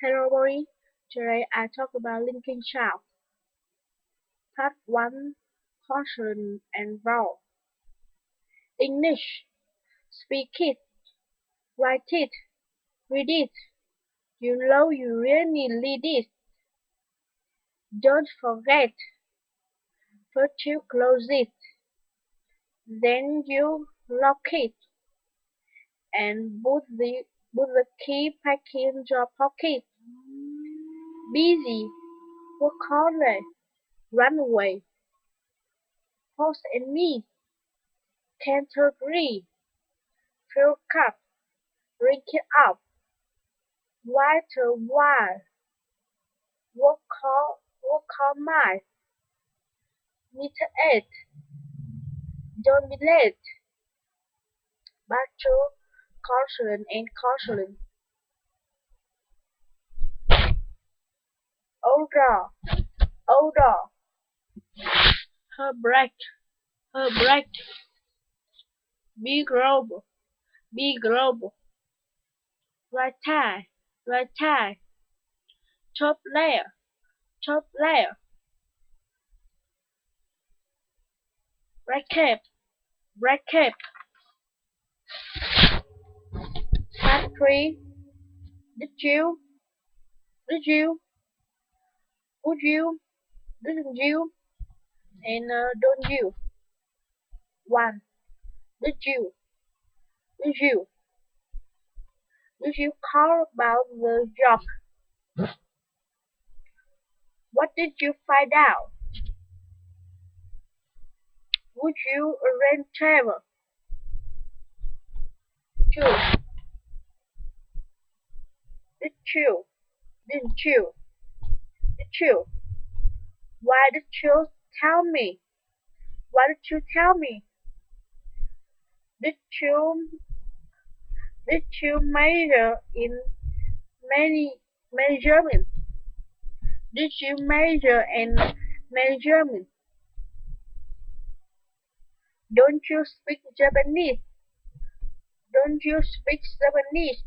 Hello, Rory. Today I talk about Linkin Child. Part 1 Caution and Raw. English. Speak it. Write it. Read it. You know you really need it. Don't forget. First you close it. Then you lock it. And put the key back in your pocket. Busy. Work harder. Run away. Pause and me. Can't agree. Fill cup. Drink it up. Water while. Work hard. Meter 8. Don't be late. Back to caution and caution. Odor. Odor. Her breath. Her breath. Be global. Be global. Right tie. Right tie. Top layer. Top layer. Right cap. Right cap. Factory. Did you? Did you? Would you? Didn't you? And don't you? One. Did you? Did you? Did you call about the job? What did you find out? Would you arrange travel? Two. Did you? Didn't you? Did you? Why did you tell me? Why did you tell me? Did you measure in many measurements? Did you measure and measurement? Don't you speak Japanese? Don't you speak Japanese?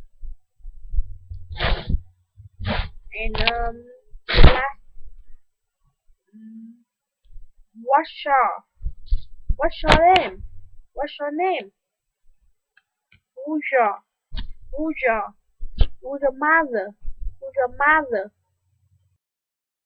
And last, what's your name? What's your name? Who's your mother? Who's your mother?